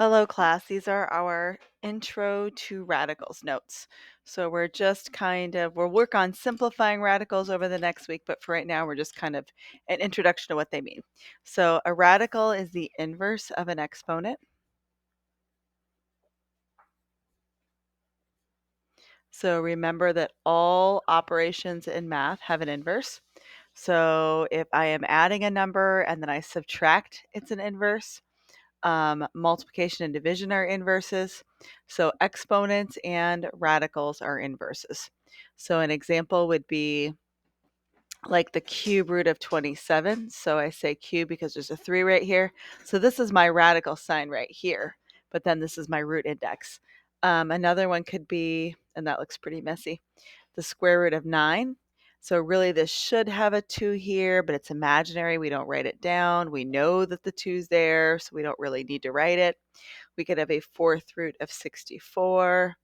Hello, class. These are our intro to radicals notes. So we'll work on simplifying radicals over the next week, but for right now, we're just kind of an introduction to what they mean. So a radical is the inverse of an exponent. So remember that all operations in math have an inverse. So if I am adding a number and then I subtract, it's an inverse. Multiplication and division are inverses. So exponents and radicals are inverses. So an example would be like the cube root of 27. So I say cube because there's a 3 right here. So this is my radical sign right here, but then this is my root index. Another one could be, and that looks pretty messy, the square root of 9. So really this should have a 2 here, but it's imaginary. We don't write it down. We know that the 2's there, so we don't really need to write it. We could have a fourth root of 64.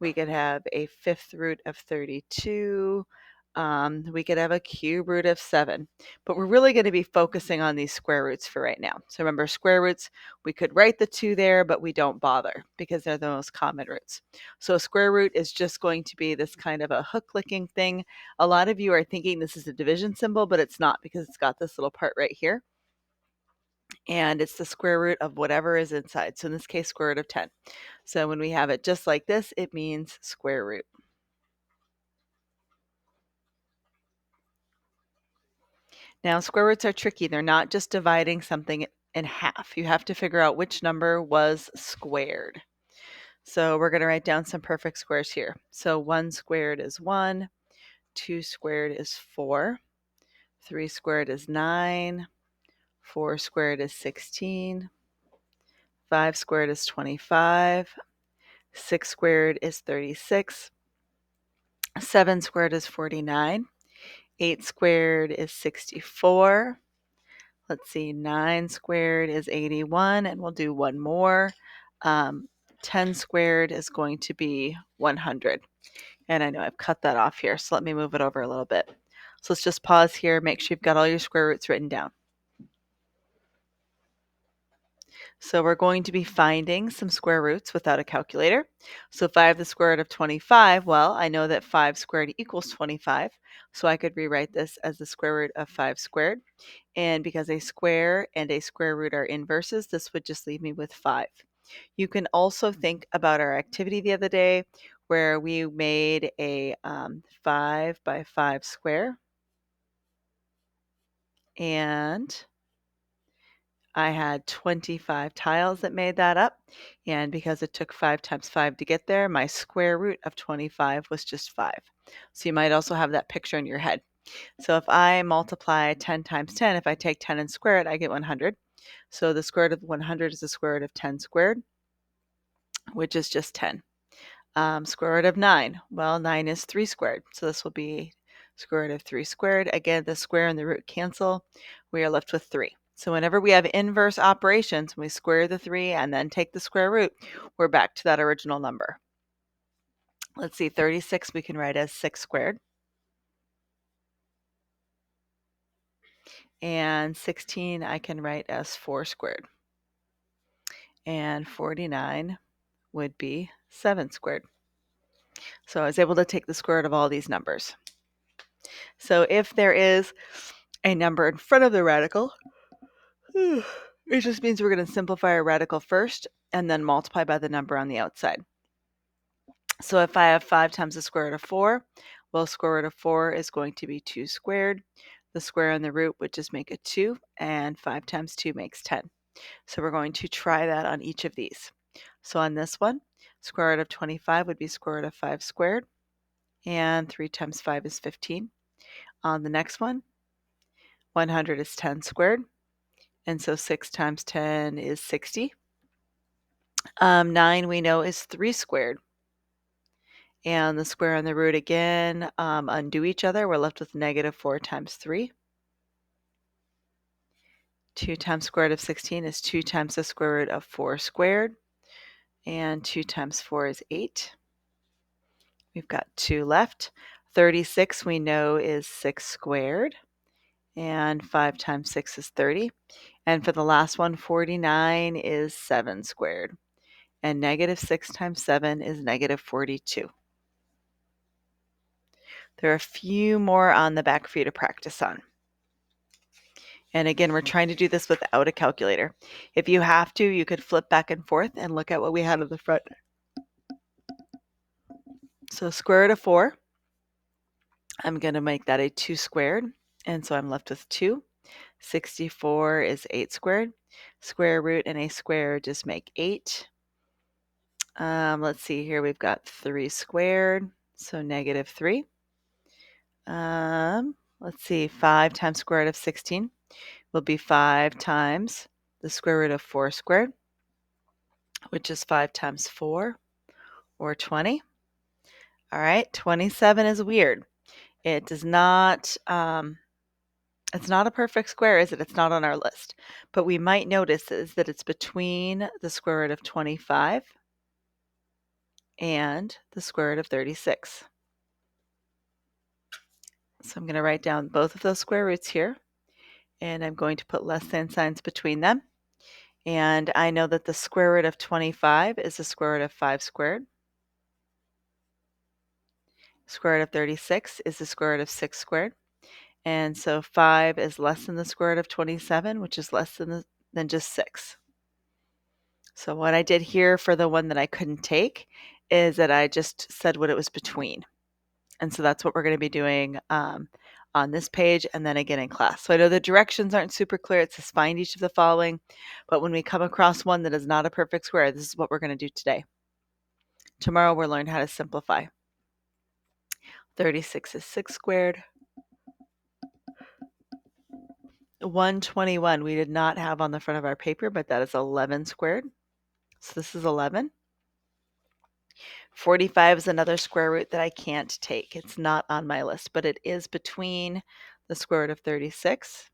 We could have a fifth root of 32. We could have a cube root of 7. But we're really going to be focusing on these square roots for right now. So remember, square roots, we could write the 2 there, but we don't bother because they're the most common roots. So a square root is just going to be this kind of a hook-licking thing. A lot of you are thinking this is a division symbol, but it's not because it's got this little part right here. And it's the square root of whatever is inside. So in this case, square root of 10. So when we have it just like this, it means square root. Now, square roots are tricky. They're not just dividing something in half. You have to figure out which number was squared. So we're going to write down some perfect squares here. So 1 squared is 1, 2 squared is 4, 3 squared is 9, 4 squared is 16, 5 squared is 25, 6 squared is 36, 7 squared is 49, 8 squared is 64. Let's see, 9 squared is 81, and we'll do one more. 10 squared is going to be 100. And I know I've cut that off here, so let me move it over a little bit. So let's just pause here, make sure you've got all your square roots written down. So we're going to be finding some square roots without a calculator. So if I have the square root of 25, well, I know that 5 squared equals 25. So I could rewrite this as the square root of 5 squared. And because a square and a square root are inverses, this would just leave me with 5. You can also think about our activity the other day where we made a 5 by 5 square. And I had 25 tiles that made that up, and because it took 5 times 5 to get there, my square root of 25 was just 5. So you might also have that picture in your head. So if I multiply 10 times 10, if I take 10 and square it, I get 100. So the square root of 100 is the square root of 10 squared, which is just 10. Square root of 9, well, 9 is 3 squared, so this will be square root of 3 squared. Again, the square and the root cancel. We are left with 3. So whenever we have inverse operations, we square the 3 and then take the square root, we're back to that original number. Let's see, 36 we can write as 6 squared. And 16 I can write as 4 squared. And 49 would be 7 squared. So I was able to take the square root of all these numbers. So if there is a number in front of the radical, it just means we're going to simplify our radical first and then multiply by the number on the outside. So if I have 5 times the square root of 4, well, square root of 4 is going to be 2 squared. The square and the root would just make a 2, and 5 times 2 makes 10. So we're going to try that on each of these. So on this one, square root of 25 would be square root of 5 squared, and 3 times 5 is 15. On the next one, 100 is 10 squared, and so 6 times 10 is 60. 9 we know is 3 squared. And the square and the root again undo each other. We're left with negative 4 times 3. 2 times square root of 16 is 2 times the square root of 4 squared. And 2 times 4 is 8. We've got 2 left. 36 we know is 6 squared. And 5 times 6 is 30. And for the last one, 49 is 7 squared. And negative 6 times 7 is negative 42. There are a few more on the back for you to practice on. And again, we're trying to do this without a calculator. If you have to, you could flip back and forth and look at what we had at the front. So square root of 4, I'm going to make that a 2 squared. And so I'm left with 2. 64 is 8 squared. Square root and a square just make 8. Let's see here. We've got 3 squared, so negative 3. Let's see. 5 times square root of 16 will be 5 times the square root of 4 squared, which is 5 times 4, or 20. All right, 27 is weird. It does not, it's not a perfect square, is it? It's not on our list. But we might notice is that it's between the square root of 25 and the square root of 36. So I'm going to write down both of those square roots here, and I'm going to put less than signs between them. And I know that the square root of 25 is the square root of 5 squared. Square root of 36 is the square root of 6 squared. And so 5 is less than the square root of 27, which is less than just 6. So what I did here for the one that I couldn't take is that I just said what it was between. And so that's what we're going to be doing on this page and then again in class. So I know the directions aren't super clear. It says find each of the following. But when we come across one that is not a perfect square, this is what we're going to do today. Tomorrow we'll learn how to simplify. 36 is 6 squared. 121 we did not have on the front of our paper, but that is 11 squared. So this is 11. 45 is another square root that I can't take. It's not on my list, but it is between the square root of 36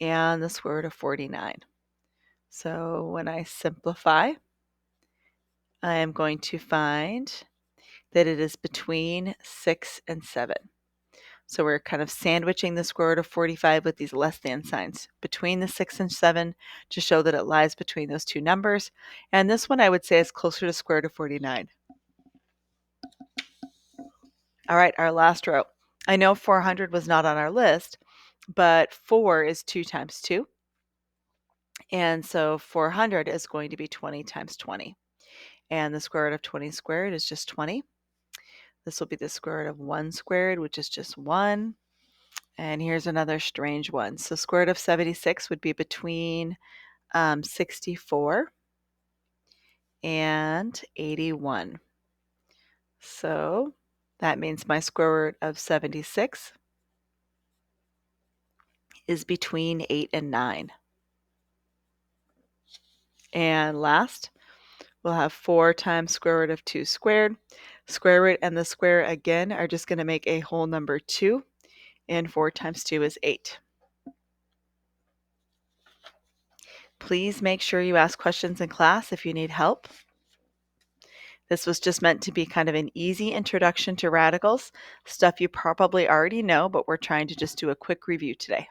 and the square root of 49. So when I simplify, I am going to find that it is between 6 and 7. So we're kind of sandwiching the square root of 45 with these less than signs between the 6 and 7 to show that it lies between those two numbers. And this one I would say is closer to square root of 49. All right, our last row. I know 400 was not on our list, but 4 is 2 times 2. And so 400 is going to be 20 times 20. And the square root of 20 squared is just 20. This will be the square root of 1 squared, which is just 1. And here's another strange one. So square root of 76 would be between 64 and 81. So that means my square root of 76 is between 8 and 9. And last, we'll have 4 times square root of 2 squared. Square root and the square again are just going to make a whole number 2. And 4 times 2 is 8. Please make sure you ask questions in class if you need help. This was just meant to be kind of an easy introduction to radicals, stuff you probably already know, but we're trying to just do a quick review today.